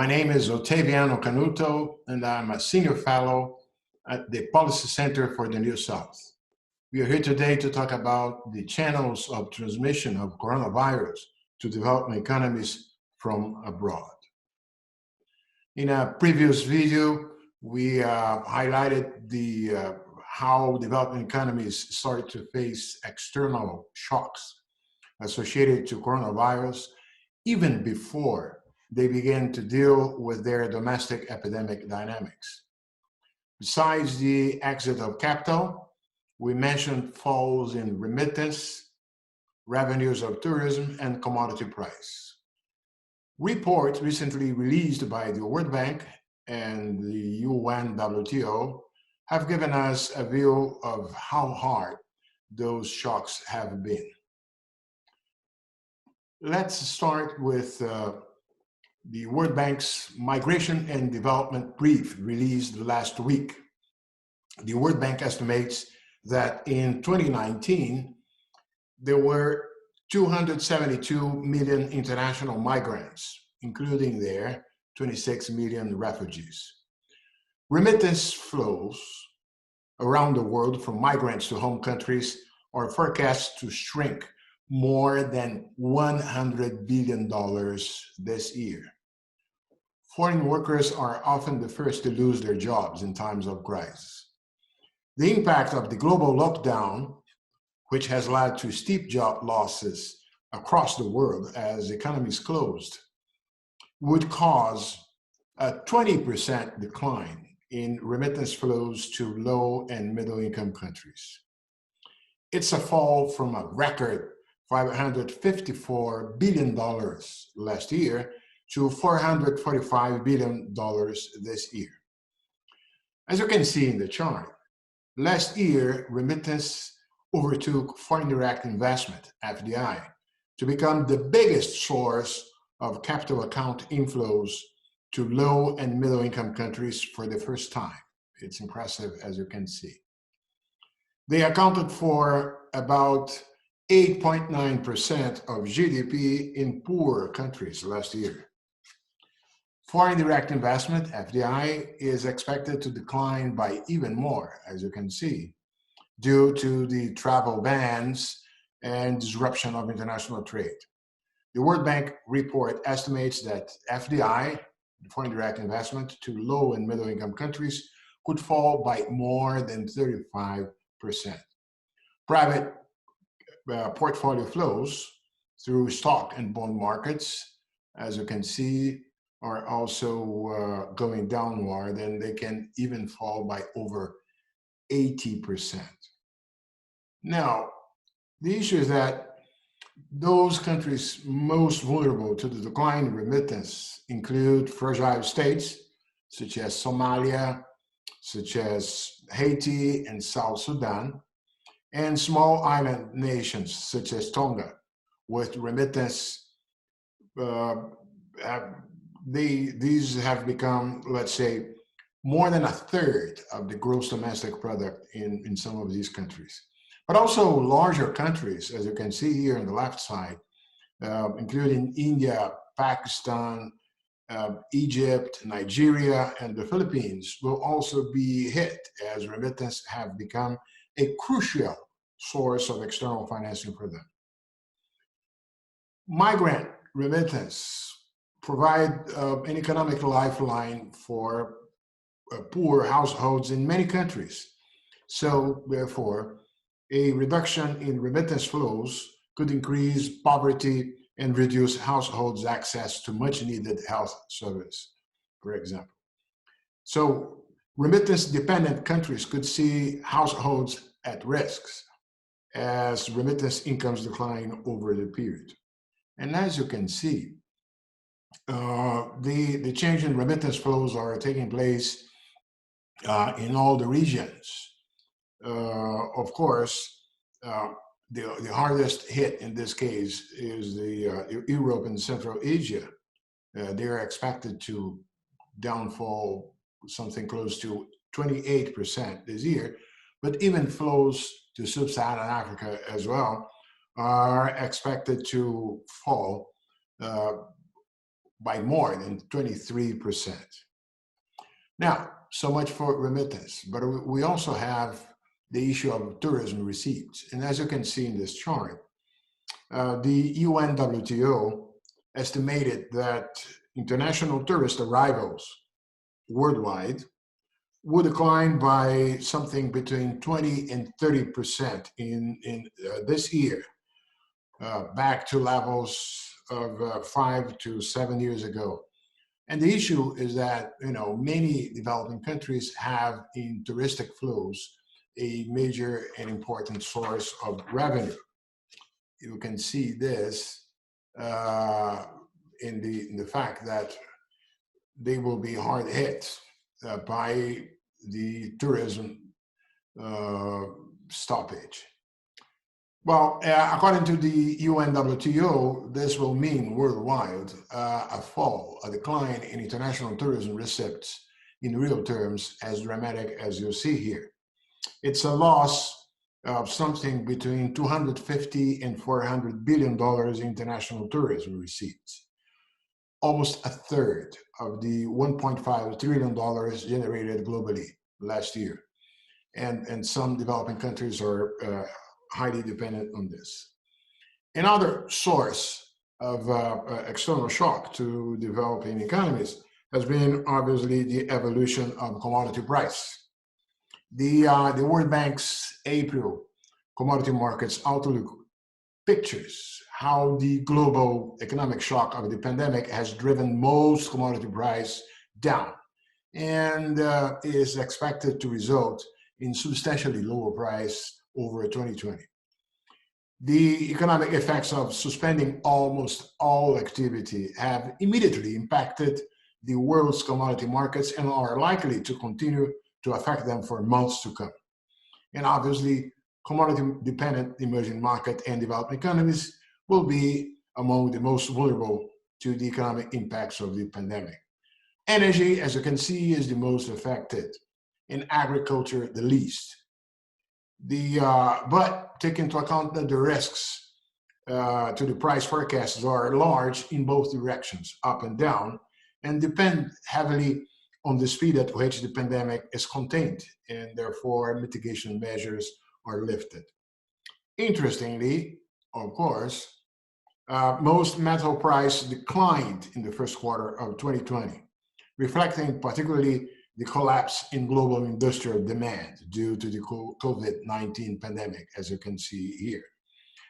My name is Otaviano Canuto, and I'm a senior fellow at the Policy Center for the New South. We are here today to talk about the channels of transmission of coronavirus to developing economies from abroad. In a previous video, we highlighted how developing economies started to face external shocks associated to coronavirus even before they began to deal with their domestic epidemic dynamics. Besides the exit of capital, we mentioned falls in remittance, revenues of tourism, and commodity price. Reports recently released by the World Bank and the UNWTO have given us a view of how hard those shocks have been. Let's start with the World Bank's Migration and Development Brief released last week. The World Bank estimates that in 2019, there were 272 million international migrants, including their 26 million refugees. Remittance flows around the world from migrants to home countries are forecast to shrink more than $100 billion this year. Foreign workers are often the first to lose their jobs in times of crisis. The impact of the global lockdown, which has led to steep job losses across the world as economies closed, would cause a 20% decline in remittance flows to low and middle income countries. It's a fall from a record $554 billion last year to $445 billion this year. As you can see in the chart, last year, remittance overtook foreign direct investment, FDI, to become the biggest source of capital account inflows to low and middle income countries for the first time. It's impressive, as you can see. They accounted for about 8.9% of GDP in poor countries last year. Foreign direct investment, FDI, is expected to decline by even more, as you can see, due to the travel bans and disruption of international trade. The World Bank report estimates that FDI, foreign direct investment, to low and middle income countries could fall by more than 35%. Private portfolio flows through stock and bond markets, as you can see, are also going downward, and they can even fall by over 80%. Now, the issue is that those countries most vulnerable to the decline in remittance include fragile states such as Somalia, such as Haiti and South Sudan, and small island nations such as Tonga, with remittance, these have become, let's say, more than a third of the gross domestic product in some of these countries. But also larger countries, as you can see here on the left side, including India, Pakistan, Egypt, Nigeria, and the Philippines, will also be hit as remittance have become a crucial source of external financing for them. Migrant remittance provide an economic lifeline for poor households in many countries. So therefore, a reduction in remittance flows could increase poverty and reduce households' access to much needed health service, for example. So remittance-dependent countries could see households at risk as remittance incomes decline over the period. And as you can see, the change in remittance flows are taking place in all the regions. Of course, the hardest hit in this case is the Europe and Central Asia. They're expected to downfall something close to 28% this year, but even flows to sub-Saharan Africa as well are expected to fall by more than 23%. Now, so much for remittance, but we also have the issue of tourism receipts. And as you can see in this chart, the UNWTO estimated that international tourist arrivals worldwide would decline by something between 20 and 30% in this year, back to levels of 5 to 7 years ago. And the issue is that, many developing countries have in touristic flows a major and important source of revenue. You can see this in the fact that they will be hard hit by the tourism stoppage. Well, according to the UNWTO, this will mean worldwide a decline in international tourism receipts in real terms as dramatic as you see here. It's a loss of something between $250 and $400 billion in international tourism receipts, almost a third of the $1.5 trillion generated globally last year. And some developing countries are highly dependent on this. Another source of external shock to developing economies has been obviously the evolution of commodity price. The World Bank's April commodity markets outlook pictures how the global economic shock of the pandemic has driven most commodity price down and is expected to result in substantially lower price over 2020. The economic effects of suspending almost all activity have immediately impacted the world's commodity markets and are likely to continue to affect them for months to come. And obviously, commodity-dependent emerging market and developed economies will be among the most vulnerable to the economic impacts of the pandemic. Energy, as you can see, is the most affected, and agriculture the least. But take into account that the risks to the price forecasts are large in both directions, up and down, and depend heavily on the speed at which the pandemic is contained, and therefore mitigation measures are lifted. Interestingly, of course, most metal price declined in the first quarter of 2020, reflecting particularly the collapse in global industrial demand due to the COVID-19 pandemic, as you can see here.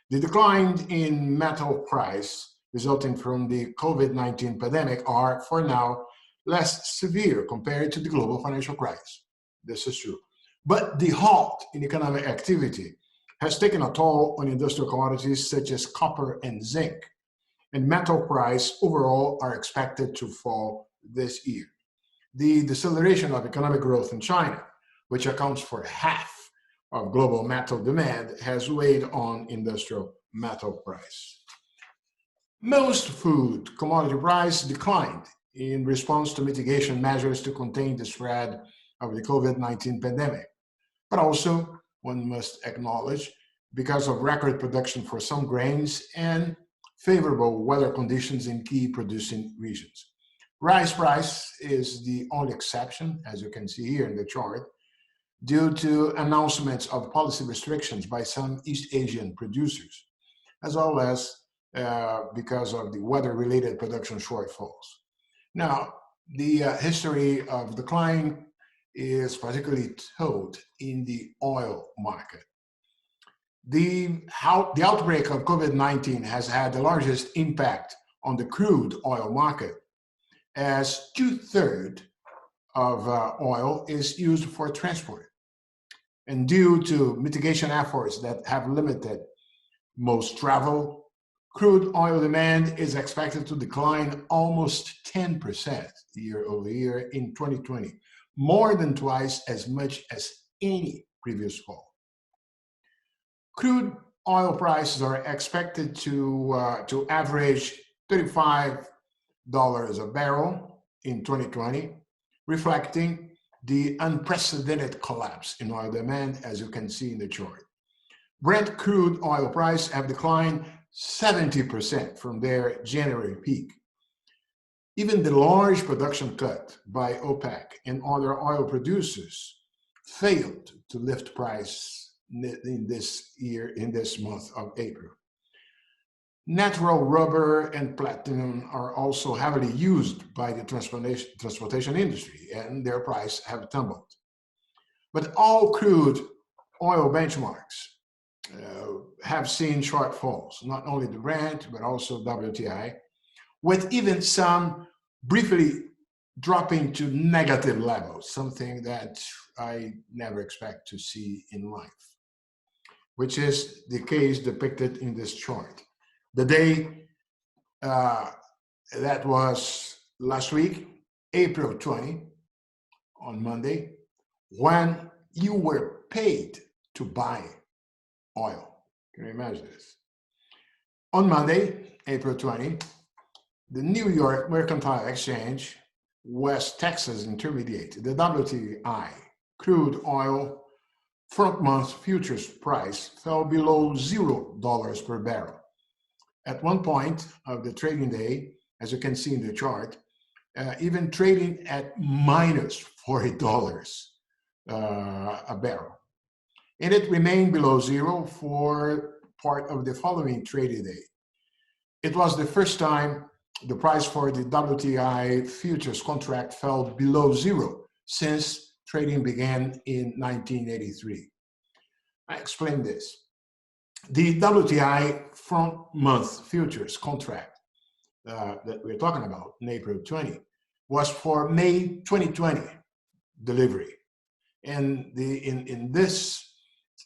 The decline in metal price resulting from the COVID-19 pandemic are, for now, less severe compared to the global financial crisis. This is true. But the halt in economic activity has taken a toll on industrial commodities such as copper and zinc, and metal price overall are expected to fall this year. The deceleration of economic growth in China, which accounts for half of global metal demand, has weighed on industrial metal price. Most food commodity price declined in response to mitigation measures to contain the spread of the COVID-19 pandemic. But also, one must acknowledge, because of record production for some grains and favorable weather conditions in key producing regions. Rice price is the only exception, as you can see here in the chart, due to announcements of policy restrictions by some East Asian producers, as well as because of the weather-related production shortfalls. Now, the history of decline is particularly told in the oil market. The outbreak of COVID-19 has had the largest impact on the crude oil market, as 2/3 of oil is used for transport. And due to mitigation efforts that have limited most travel, crude oil demand is expected to decline almost 10% year over year in 2020, more than twice as much as any previous fall. Crude oil prices are expected to average $35 a barrel in 2020, reflecting the unprecedented collapse in oil demand, as you can see in the chart. Brent crude oil price have declined 70% from their January peak. Even the large production cut by OPEC and other oil producers failed to lift price in this month of April. Natural rubber and platinum are also heavily used by the transportation industry, and their prices have tumbled. But all crude oil benchmarks have seen shortfalls, not only the Brent, but also WTI, with even some briefly dropping to negative levels, something that I never expect to see in life, which is the case depicted in this chart. The day that was last week, April 20, on Monday, when you were paid to buy oil. Can you imagine this? On Monday, April 20, the New York Mercantile Exchange, West Texas Intermediate, the WTI, crude oil front month futures price fell below $0 per barrel. At one point of the trading day, as you can see in the chart, even trading at minus $40 a barrel. And it remained below zero for part of the following trading day. It was the first time the price for the WTI futures contract fell below zero since trading began in 1983. I explained this. The WTI front month futures contract that we're talking about in April 20 was for May 2020 delivery. And in this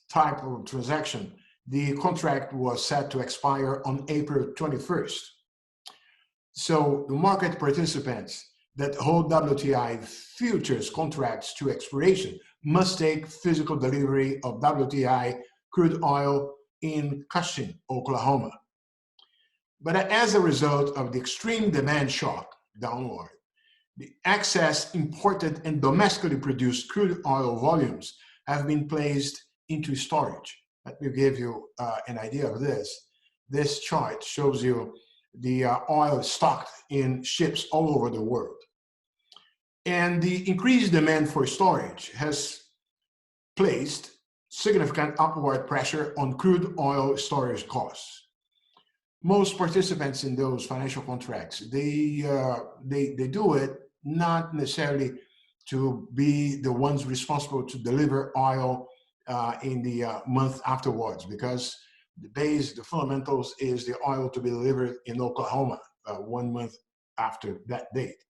type of transaction, the contract was set to expire on April 21st. So the market participants that hold WTI futures contracts to expiration must take physical delivery of WTI crude oil in Cushing, Oklahoma. But as a result of the extreme demand shock downward, the excess imported and domestically produced crude oil volumes have been placed into storage. Let me give you an idea of this. This chart shows you the oil stocked in ships all over the world. And the increased demand for storage has placed significant upward pressure on crude oil storage costs. Most participants in those financial contracts, they do it not necessarily to be the ones responsible to deliver oil in the month afterwards, because the fundamentals is the oil to be delivered in Oklahoma 1 month after that date.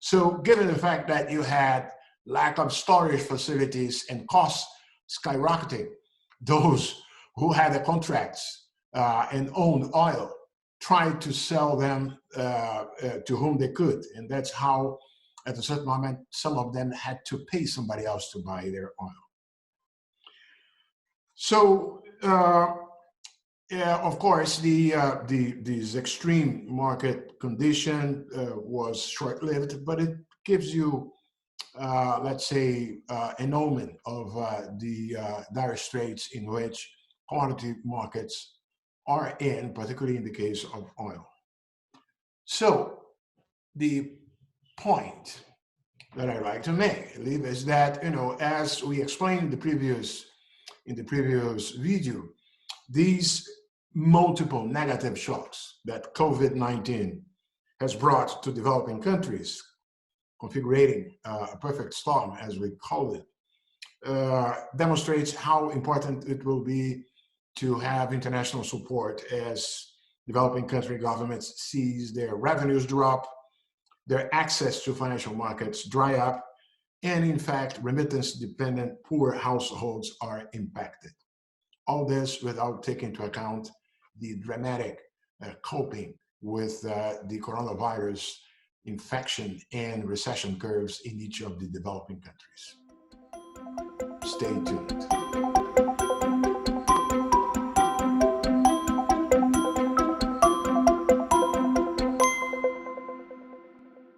So given the fact that you had lack of storage facilities and costs skyrocketing, those who had the contracts and owned oil tried to sell them to whom they could. And that's how, at a certain moment, some of them had to pay somebody else to buy their oil. So, of course, this extreme market condition was short-lived, but it gives you, let's say, an omen of the dire straits in which commodity markets are in, particularly in the case of oil. So, the point that I like to make, Liv, is that, as we explained in the previous video, these multiple negative shocks that COVID-19 has brought to developing countries, configuring a perfect storm, as we call it, demonstrates how important it will be to have international support as developing country governments sees their revenues drop, their access to financial markets dry up, and in fact, remittance-dependent poor households are impacted. All this without taking into account the dramatic coping with the coronavirus infection and recession curves in each of the developing countries. Stay tuned.